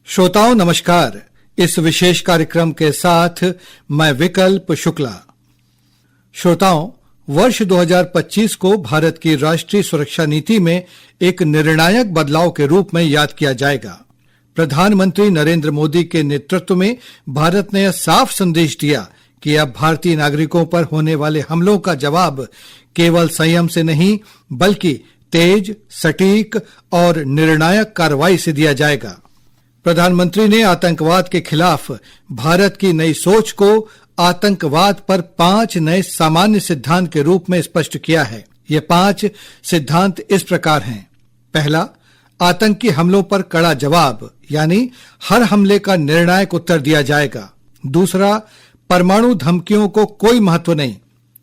श्रोताओं नमस्कार। इस विशेष कार्यक्रम के साथ मैं विकल्प शुक्ला। श्रोताओं, वर्ष 2025 को भारत की राष्ट्रीय सुरक्षा नीति में एक निर्णायक बदलाव के रूप में याद किया जाएगा। प्रधानमंत्री नरेंद्र मोदी के नेतृत्व में भारत ने यह साफ संदेश दिया कि अब भारतीय नागरिकों पर होने वाले हमलों का जवाब केवल संयम से नहीं बल्कि तेज, सटीक और निर्णायक कार्रवाई से दिया जाएगा। प्रधानमंत्री ने आतंकवाद के खिलाफ भारत की नई सोच को आतंकवाद पर 5 नए सामान्य सिद्धांत के रूप में स्पष्ट किया है। ये 5 सिद्धांत इस प्रकार हैं। पहला, आतंकी हमलों पर कड़ा जवाब, यानी हर हमले का निर्णायक उत्तर दिया जाएगा। दूसरा, परमाणु धमकियों को कोई महत्व नहीं।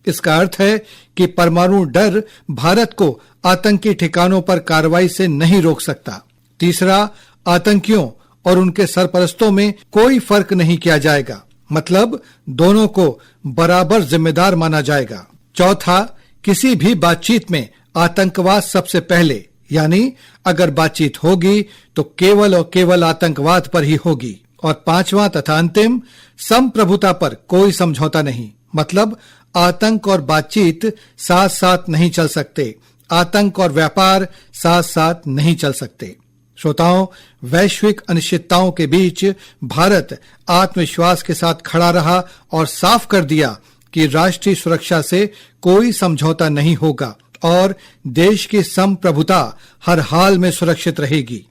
इसका अर्थ है कि परमाणु डर भारत को आतंकी ठिकानों पर कार्रवाई से नहीं रोक सकता। तीसरा, आतंकियों और उनके सरपरस्तों में कोई फर्क नहीं किया जाएगा, मतलब दोनों को बराबर जिम्मेदार माना जाएगा। चौथा, किसी भी बातचीत में आतंकवाद सबसे पहले, यानी अगर बातचीत होगी तो केवल और केवल आतंकवाद पर ही होगी। और पांचवा तथा अंतिम, संप्रभुता पर कोई समझौता नहीं, मतलब आतंक और बातचीत साथ साथ नहीं चल सकते, आतंक और व्यापार साथ साथ नहीं चल सकते। श्रोताओं, वैश्विक अनिश्चितताओं के बीच भारत आत्मविश्वास के साथ खड़ा रहा और साफ कर दिया कि राष्ट्रीय सुरक्षा से कोई समझौता नहीं होगा और देश की संप्रभुता हर हाल में सुरक्षित रहेगी।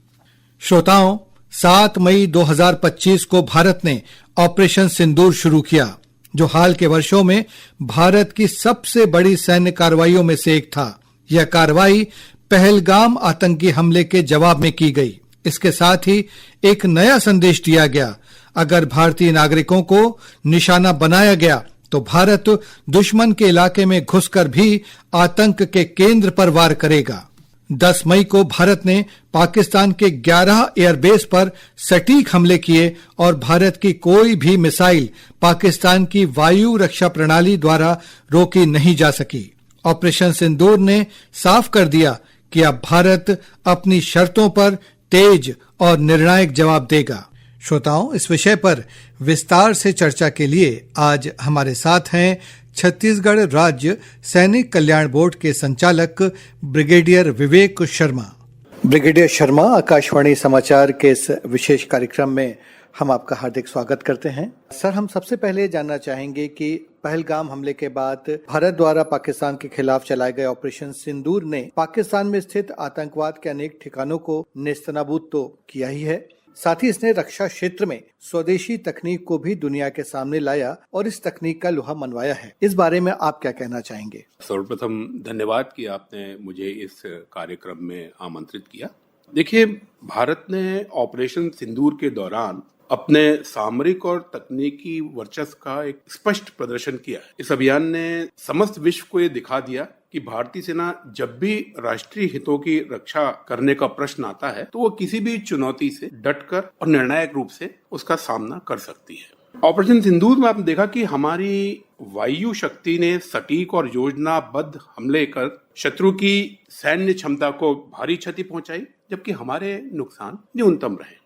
श्रोताओं, 7 मई 2025 को भारत ने ऑपरेशन सिंदूर शुरू किया, जो हाल के वर्षों में भारत की सबसे बड़ी सैन्य कार्रवाइयों में से एक था। यह कार्रवाई पहलगाम आतंकी हमले के जवाब में की गई। इसके साथ ही एक नया संदेश दिया गया, अगर भारतीय नागरिकों को निशाना बनाया गया तो भारत दुश्मन के इलाके में घुसकर भी आतंक के केंद्र पर वार करेगा। 10 मई को भारत ने पाकिस्तान के 11 एयरबेस पर सटीक हमले किए और भारत की कोई भी मिसाइल पाकिस्तान की वायु रक्षा प्रणाली द्वारा रोकी नहीं जा सकी। ऑपरेशन सिंदूर ने साफ कर दिया कि अब भारत अपनी शर्तों पर तेज और निर्णायक जवाब देगा। श्रोताओं, इस विषय पर विस्तार से चर्चा के लिए आज हमारे साथ हैं छत्तीसगढ़ राज्य सैनिक कल्याण बोर्ड के संचालक ब्रिगेडियर विवेक शर्मा। ब्रिगेडियर शर्मा, आकाशवाणी समाचार के इस विशेष कार्यक्रम में हम आपका हार्दिक स्वागत करते हैं। सर, हम सबसे पहले जानना चाहेंगे कि पहलगाम हमले के बाद भारत द्वारा पाकिस्तान के खिलाफ चलाए गए ऑपरेशन सिंदूर ने पाकिस्तान में स्थित आतंकवाद के अनेक ठिकानों को नेस्तनाबूद तो किया ही है, साथ ही इसने रक्षा क्षेत्र में स्वदेशी तकनीक को भी दुनिया के सामने लाया और इस तकनीक का लोहा मनवाया है। इस बारे में आप क्या कहना चाहेंगे? सर्वप्रथम धन्यवाद कि आपने मुझे इस कार्यक्रम में आमंत्रित किया। देखिए, भारत ने ऑपरेशन सिंदूर के दौरान अपने सामरिक और तकनीकी वर्चस्व का एक स्पष्ट प्रदर्शन किया है। इस अभियान ने समस्त विश्व को ये दिखा दिया कि भारतीय सेना जब भी राष्ट्रीय हितों की रक्षा करने का प्रश्न आता है तो वो किसी भी चुनौती से डटकर और निर्णायक रूप से उसका सामना कर सकती है। ऑपरेशन सिंदूर में आपने देखा कि हमारी वायु शक्ति ने सटीक और योजनाबद्ध हमले कर शत्रु की सैन्य क्षमता को भारी क्षति पहुंचाई, जबकि हमारे नुकसान न्यूनतम रहे।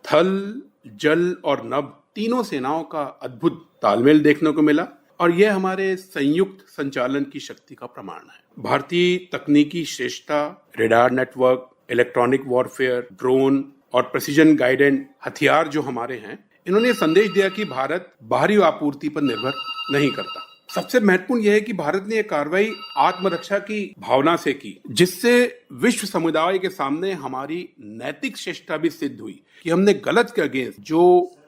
थल, जल और नभ तीनों सेनाओं का अद्भुत तालमेल देखने को मिला और यह हमारे संयुक्त संचालन की शक्ति का प्रमाण है। भारतीय तकनीकी श्रेष्ठता, radar network, electronic warfare, drone और प्रेसिजन गाइडेड हथियार जो हमारे हैं, इन्होंने संदेश दिया कि भारत बाहरी आपूर्ति पर निर्भर नहीं करता। सबसे महत्वपूर्ण यह है कि भारत ने यह कार्रवाई आत्मरक्षा की भावना से की, जिससे विश्व समुदाय के सामने हमारी नैतिक श्रेष्ठता भी सिद्ध हुई कि हमने गलत के अगेंस्ट जो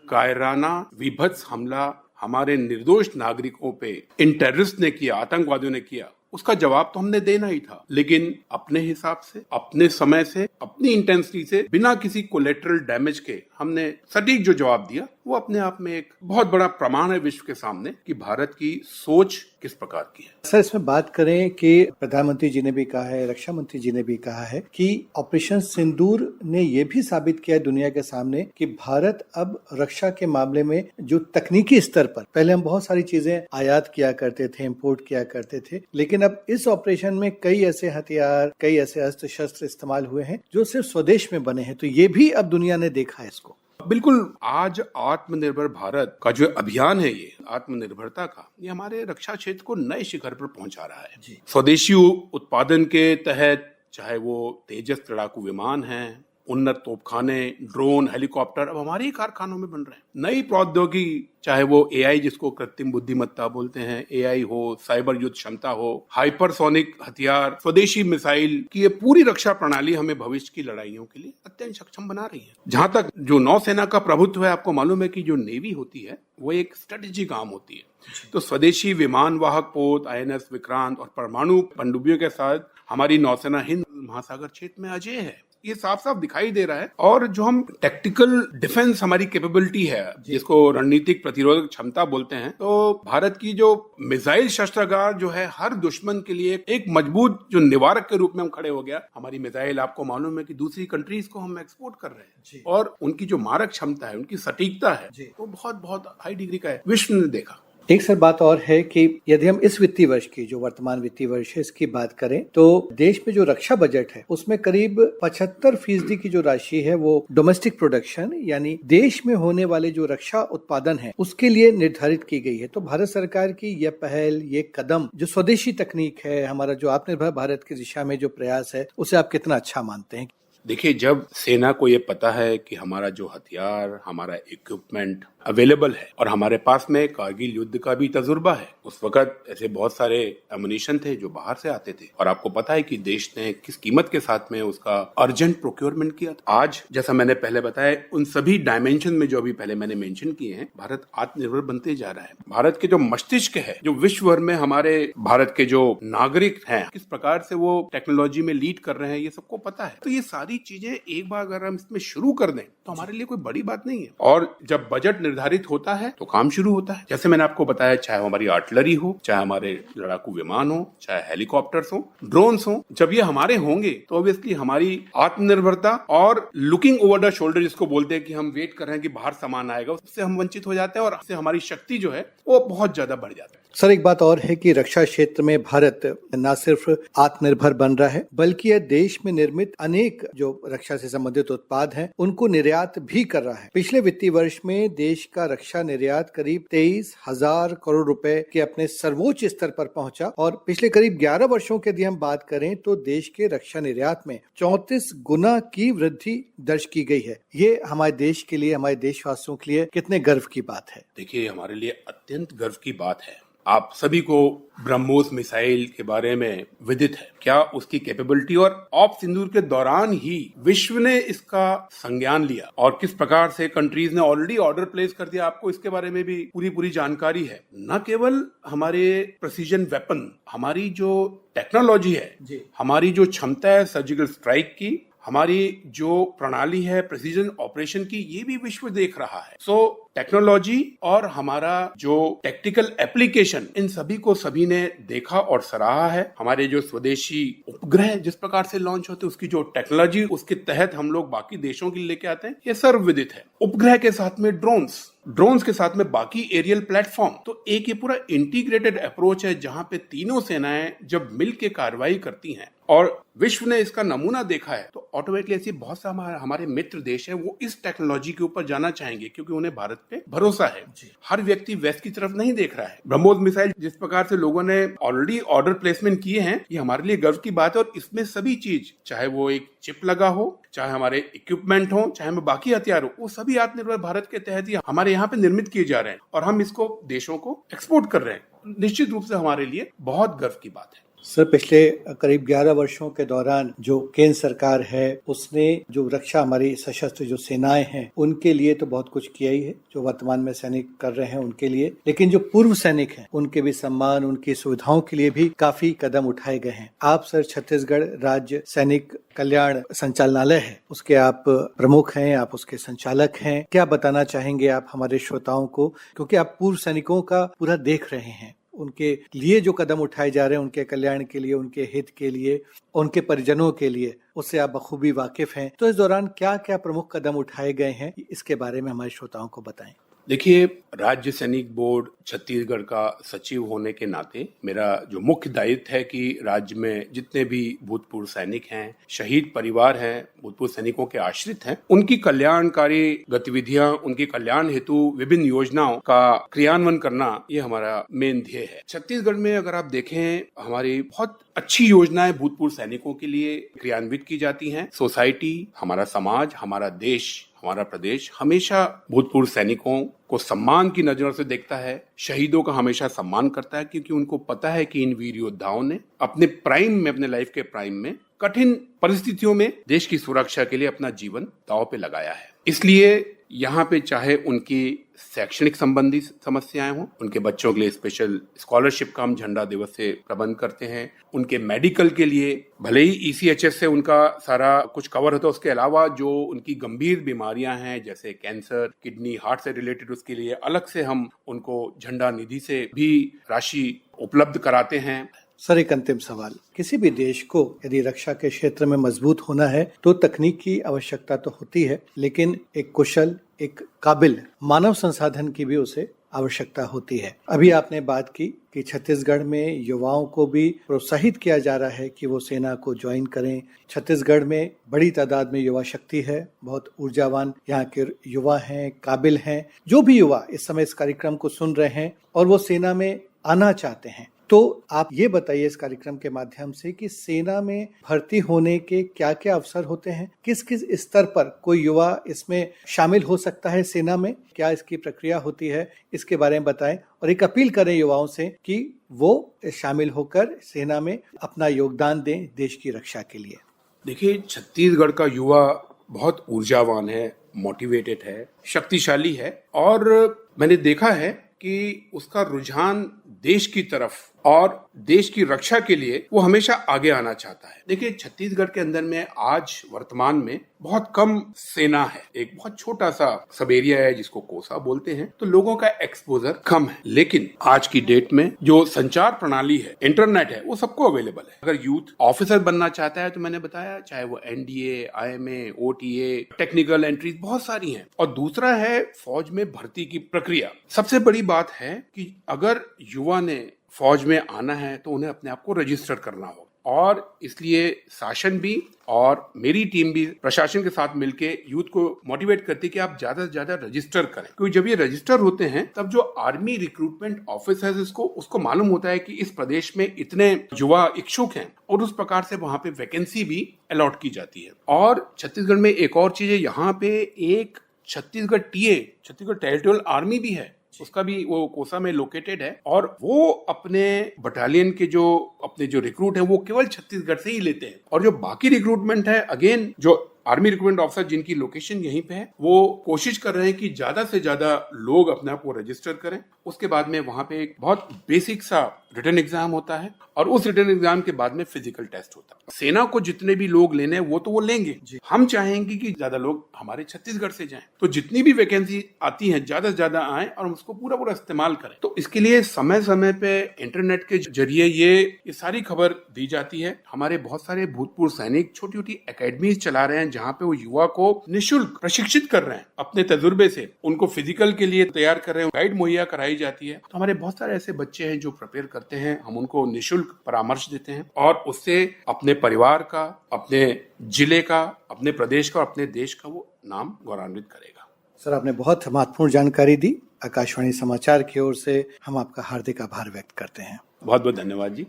कायराना विभत्स हमला हमारे निर्दोष नागरिकों पे इन टेररिस्ट ने किया, आतंकवादियों ने किया, उसका जवाब तो हमने देना ही था, लेकिन अपने हिसाब से, अपने समय से, अपनी इंटेंसिटी से, बिना किसी कोलेटरल डैमेज के हमने सटीक जो जवाब दिया, वो अपने आप में एक बहुत बड़ा प्रमाण है विश्व के सामने कि भारत की सोच किस प्रकार की है। सर, इसमें बात करें कि प्रधानमंत्री जी ने भी कहा है, रक्षा मंत्री जी ने भी कहा है कि ऑपरेशन सिंदूर ने ये भी साबित किया है दुनिया के सामने कि भारत अब रक्षा के मामले में जो तकनीकी स्तर पर, पहले हम बहुत सारी चीजें आयात किया करते थे, इम्पोर्ट किया करते थे, लेकिन अब इस ऑपरेशन में कई ऐसे हथियार, कई ऐसे अस्त्र शस्त्र इस्तेमाल हुए हैं जो सिर्फ स्वदेश में बने हैं। तो ये भी अब दुनिया ने देखा है इसको। बिल्कुल, आज आत्मनिर्भर भारत का जो अभियान है, ये आत्मनिर्भरता का, ये हमारे रक्षा क्षेत्र को नए शिखर पर पहुंचा रहा है। स्वदेशी उत्पादन के तहत चाहे वो तेजस लड़ाकू विमान है, उन्नत तोपखाने, ड्रोन, हेलीकॉप्टर अब हमारे ही कारखानों में बन रहे हैं। नई प्रौद्योगिकी, चाहे वो एआई जिसको कृत्रिम बुद्धिमत्ता बोलते हैं, एआई हो, साइबर युद्ध क्षमता हो, हाइपरसोनिक हथियार, स्वदेशी मिसाइल की ये पूरी रक्षा प्रणाली हमें भविष्य की लड़ाइयों के लिए अत्यंत सक्षम बना रही है। जहां तक जो नौसेना का प्रभुत्व है, आपको मालूम है कि जो नेवी होती है वो एक स्ट्रेटेजिक आर्म होती है। तो स्वदेशी विमान वाहक पोत, आईएनएस विक्रांत और परमाणु पनडुब्बियों के साथ हमारी नौसेना हिंद महासागर क्षेत्र में अजेय है। ये साफ साफ दिखाई दे रहा है। और जो हम टैक्टिकल डिफेंस हमारी कैपेबिलिटी है, जिसको रणनीतिक प्रतिरोधक क्षमता बोलते हैं, तो भारत की जो मिसाइल शस्त्रागार जो है हर दुश्मन के लिए एक मजबूत जो निवारक के रूप में हम खड़े हो गया। हमारी मिसाइल, आपको मालूम है कि दूसरी कंट्रीज को हम एक्सपोर्ट कर रहे हैं और उनकी जो मारक क्षमता है, उनकी सटीकता है, वो बहुत बहुत हाई डिग्री का है, विश्व ने देखा। एक सर बात और है कि यदि हम इस वित्तीय वर्ष की, जो वर्तमान वित्तीय वर्ष है, इसकी बात करें तो देश में जो रक्षा बजट है उसमें करीब 75% की जो राशि है वो डोमेस्टिक प्रोडक्शन यानी देश में होने वाले जो रक्षा उत्पादन है उसके लिए निर्धारित की गई है। तो भारत सरकार की यह पहल, ये कदम, जो स्वदेशी तकनीक है, हमारा जो आत्मनिर्भर भारत की दिशा में जो प्रयास है, उसे आप कितना अच्छा मानते हैं? देखिए, जब सेना को ये पता है कि हमारा जो हथियार, हमारा इक्विपमेंट अवेलेबल है और हमारे पास में कारगिल युद्ध का भी तजुर्बा है, उस वक्त ऐसे बहुत सारे एमुनिशन थे जो बाहर से आते थे और आपको पता है कि देश ने किस कीमत के साथ में उसका अर्जेंट प्रोक्योरमेंट किया था। आज जैसा मैंने पहले बताया, उन सभी डायमेंशन में जो अभी पहले मैंने मेंशन किए हैं, भारत आत्मनिर्भर बनते जा रहा है। भारत के जो मस्तिष्क है, जो विश्व भर में हमारे भारत के जो नागरिक हैं, किस प्रकार से वो टेक्नोलॉजी में लीड कर रहे हैं, ये सबको पता है। तो ये सारी चीजें एक बार अगर हम इसमें शुरू कर दें तो हमारे लिए कोई बड़ी बात नहीं है। और जब बजट निर्धारित होता है तो काम शुरू होता है। जैसे मैंने आपको बताया, चाहे हमारी आर्टिलरी हो, चाहे हमारे लड़ाकू विमान हो, चाहे हेलीकॉप्टर्स हो, ड्रोन्स हो, जब ये हमारे होंगे तो ऑब्वियसली हमारी आत्मनिर्भरता और लुकिंग ओवर द शोल्डर, जिसको बोलते हैं कि हम वेट कर रहे हैं कि बाहर सामान आएगा, उससे हम वंचित हो जाते हैं और उससे हमारी शक्ति जो है वो बहुत ज्यादा बढ़ जाता है। सर, एक बात और है कि रक्षा क्षेत्र में भारत न सिर्फ आत्मनिर्भर बन रहा है बल्कि यह देश में निर्मित अनेक जो रक्षा से संबंधित उत्पाद हैं उनको निर्यात भी कर रहा है। पिछले वित्तीय वर्ष में देश का रक्षा निर्यात करीब 23,000 करोड़ रुपए के अपने सर्वोच्च स्तर पर पहुंचा और पिछले करीब 11 वर्षों की यदि हम बात करें तो देश के रक्षा निर्यात में 34 गुना की वृद्धि दर्ज की गई है। ये हमारे देश के लिए, हमारे देशवासियों के लिए कितने गर्व की बात है। देखिए, हमारे लिए अत्यंत गर्व की बात है। आप सभी को ब्रह्मोस मिसाइल के बारे में विदित है, क्या उसकी कैपेबिलिटी, और ऑप सिंदूर के दौरान ही विश्व ने इसका संज्ञान लिया और किस प्रकार से कंट्रीज ने ऑलरेडी ऑर्डर प्लेस कर दिया। आपको इसके बारे में भी पूरी जानकारी है। न केवल हमारे प्रिसीजन वेपन, हमारी जो टेक्नोलॉजी है, हमारी जो क्षमता है सर्जिकल स्ट्राइक की, हमारी जो प्रणाली है प्रिसीजन ऑपरेशन की, ये भी विश्व देख रहा है। सो टेक्नोलॉजी और हमारा जो टेक्टिकल एप्लीकेशन, इन सभी को सभी ने देखा और सराहा है। हमारे जो स्वदेशी उपग्रह जिस प्रकार से लॉन्च होते हैं, उसकी जो टेक्नोलॉजी उसके तहत हम लोग बाकी देशों के लिए लेके आते हैं, ये सर्वविदित है। उपग्रह के साथ में ड्रोन्स के साथ में बाकी एरियल प्लेटफॉर्म, तो एक ये पूरा इंटीग्रेटेड अप्रोच है जहां पे तीनों सेनाएं जब मिल के कार्रवाई करती हैं और विश्व ने इसका नमूना देखा है, तो ऑटोमेटिकली ऐसे बहुत सा हमारे मित्र देश है वो इस टेक्नोलॉजी के ऊपर जाना चाहेंगे, क्योंकि उन्हें भारत पे भरोसा है। हर व्यक्ति वेस्ट की तरफ नहीं देख रहा है। ब्रह्मोस मिसाइल जिस प्रकार से लोगों ने ऑलरेडी ऑर्डर प्लेसमेंट किए हैं, ये हमारे लिए गर्व की बात है। और इसमें सभी चीज, चाहे वो एक चिप लगा हो, चाहे हमारे इक्विपमेंट हो, चाहे हमें बाकी हथियार हो, वो सभी आत्मनिर्भर भारत के तहत ही हमारे यहाँ पे निर्मित किए जा रहे हैं और हम इसको देशों को एक्सपोर्ट कर रहे हैं। निश्चित रूप से हमारे लिए बहुत गर्व की बात है। सर, पिछले करीब 11 वर्षों के दौरान जो केंद्र सरकार है उसने जो रक्षा, हमारी सशस्त्र जो सेनाएं हैं उनके लिए तो बहुत कुछ किया ही है, जो वर्तमान में सैनिक कर रहे हैं उनके लिए, लेकिन जो पूर्व सैनिक हैं उनके भी सम्मान, उनकी सुविधाओं के लिए भी काफी कदम उठाए गए हैं। आप सर छत्तीसगढ़ राज्य सैनिक कल्याण संचालनालय है, उसके आप प्रमुख हैं, आप उसके संचालक हैं। क्या बताना चाहेंगे आप हमारे श्रोताओं को, क्योंकि आप पूर्व सैनिकों का पूरा देख रहे हैं, उनके लिए जो कदम उठाए जा रहे हैं, उनके कल्याण के लिए, उनके हित के लिए, उनके परिजनों के लिए, उससे आप बखूबी वाकिफ हैं। तो इस दौरान क्या क्या प्रमुख कदम उठाए गए हैं, इसके बारे में हमारे श्रोताओं को बताएं। देखिए, राज्य सैनिक बोर्ड छत्तीसगढ़ का सचिव होने के नाते मेरा जो मुख्य दायित्व है कि राज्य में जितने भी भूतपूर्व सैनिक हैं, शहीद परिवार हैं, भूतपूर्व सैनिकों के आश्रित हैं, उनकी कल्याणकारी गतिविधियां, उनके कल्याण हेतु विभिन्न योजनाओं का क्रियान्वयन करना, ये हमारा मेन ध्येय है। छत्तीसगढ़ में अगर आप देखें, हमारी बहुत अच्छी योजनाएं भूतपूर्व सैनिकों के लिए क्रियान्वित की जाती हैं। सोसाइटी, हमारा समाज, हमारा देश, हमारा प्रदेश हमेशा भूतपूर्व सैनिकों को सम्मान की नजरों से देखता है, शहीदों का हमेशा सम्मान करता है, क्योंकि उनको पता है कि इन वीर योद्धाओं ने अपने प्राइम में, अपने लाइफ के प्राइम में कठिन परिस्थितियों में देश की सुरक्षा के लिए अपना जीवन दांव पे लगाया है। इसलिए यहाँ पे चाहे उनकी शैक्षणिक संबंधी समस्याएं हों, उनके बच्चों के लिए स्पेशल स्कॉलरशिप का हम झंडा दिवस से प्रबंध करते हैं, उनके मेडिकल के लिए भले ही ECHS से उनका सारा कुछ कवर होता है, उसके अलावा जो उनकी गंभीर बीमारियां हैं जैसे कैंसर, किडनी, हार्ट से रिलेटेड, उसके लिए अलग से हम उनको झंडा निधि से भी राशि उपलब्ध कराते हैं। सर, एक अंतिम सवाल, किसी भी देश को यदि रक्षा के क्षेत्र में मजबूत होना है तो तकनीक की आवश्यकता तो होती है, लेकिन एक कुशल, एक काबिल मानव संसाधन की भी उसे आवश्यकता होती है। अभी आपने बात की कि छत्तीसगढ़ में युवाओं को भी प्रोत्साहित किया जा रहा है कि वो सेना को ज्वाइन करें। छत्तीसगढ़ में बड़ी तादाद में युवा शक्ति है, बहुत ऊर्जावान यहाँ के युवा हैं, काबिल हैं। जो भी युवा इस समय इस कार्यक्रम को सुन रहे हैं और वो सेना में आना चाहते हैं, तो आप ये बताइए इस कार्यक्रम के माध्यम से कि सेना में भर्ती होने के क्या क्या अवसर होते हैं, किस किस स्तर पर कोई युवा इसमें शामिल हो सकता है सेना में, क्या इसकी प्रक्रिया होती है, इसके बारे में बताएं और एक अपील करें युवाओं से कि वो शामिल होकर सेना में अपना योगदान दें देश की रक्षा के लिए। देखिए, छत्तीसगढ़ का युवा बहुत ऊर्जावान है, मोटिवेटेड है, शक्तिशाली है और मैंने देखा है कि उसका रुझान देश की तरफ और देश की रक्षा के लिए वो हमेशा आगे आना चाहता है। देखिए, छत्तीसगढ़ के अंदर में आज वर्तमान में बहुत कम सेना है, एक बहुत छोटा सा सब एरिया है जिसको कोसा बोलते हैं, तो लोगों का एक्सपोजर कम है। लेकिन आज की डेट में जो संचार प्रणाली है, इंटरनेट है, वो सबको अवेलेबल है। अगर यूथ ऑफिसर बनना चाहता है तो मैंने बताया, चाहे वो NDA, IMA, OTA, technical entries बहुत सारी हैं। और दूसरा है फौज में भर्ती की प्रक्रिया। सबसे बड़ी बात है कि अगर युवा ने फौज में आना है तो उन्हें अपने आप को रजिस्टर करना होगा, और इसलिए शासन भी और मेरी टीम भी प्रशासन के साथ मिलके यूथ को मोटिवेट करती है कि आप ज्यादा से ज्यादा रजिस्टर करें, क्योंकि जब ये रजिस्टर होते हैं तब जो आर्मी रिक्रूटमेंट ऑफिस है उसको मालूम होता है कि इस प्रदेश में इतने युवा इच्छुक हैं और उस प्रकार से वहां पे वैकेंसी भी अलॉट की जाती है। और छत्तीसगढ़ में एक और चीज है, यहाँ पे एक Chhattisgarh TA, Chhattisgarh territorial army भी है, उसका भी वो कोसा में लोकेटेड है, और वो अपने बटालियन के जो अपने जो रिक्रूट है वो केवल छत्तीसगढ़ से ही लेते हैं। और जो बाकी रिक्रूटमेंट है, अगेन जो आर्मी रिक्रूटमेंट ऑफिसर जिनकी लोकेशन यहीं पे है, वो कोशिश कर रहे हैं कि ज्यादा से ज्यादा लोग अपने आप को रजिस्टर करें। उसके बाद में वहां पे एक बहुत बेसिक सा रिटन एग्जाम होता है और उस रिटन एग्जाम के बाद में फिजिकल टेस्ट होता है। सेना को जितने भी लोग लेने हैं वो लेंगे, हम चाहेंगे कि ज्यादा लोग हमारे छत्तीसगढ़ से जाएं, तो जितनी भी वैकेंसी आती है ज्यादा से ज्यादा आए और हम उसको पूरा इस्तेमाल करें। तो इसके लिए समय समय पे इंटरनेट के जरिए ये सारी खबर दी जाती है। हमारे बहुत सारे भूतपूर्व सैनिक छोटी छोटी एकेडमीज चला रहे हैं जहाँ पे वो युवा को निःशुल्क प्रशिक्षित कर रहे हैं, अपने तजुर्बे से उनको फिजिकल के लिए तैयार कर रहे हैं, गाइड मुहैया कराई जाती है। तो हमारे बहुत सारे ऐसे बच्चे हैं जो प्रिपेयर करते हैं, हम उनको निःशुल्क परामर्श देते हैं और उससे अपने परिवार का, अपने जिले का, अपने प्रदेश का, अपने देश का वो नाम गौरवान्वित करेगा। सर, आपने बहुत महत्वपूर्ण जानकारी दी। आकाशवाणी समाचार की ओर से हम आपका हार्दिक आभार व्यक्त करते हैं। बहुत बहुत धन्यवाद जी।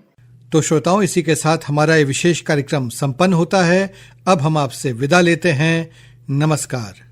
तो श्रोताओं, इसी के साथ हमारा ये विशेष कार्यक्रम संपन्न होता है। अब हम आपसे विदा लेते हैं। नमस्कार।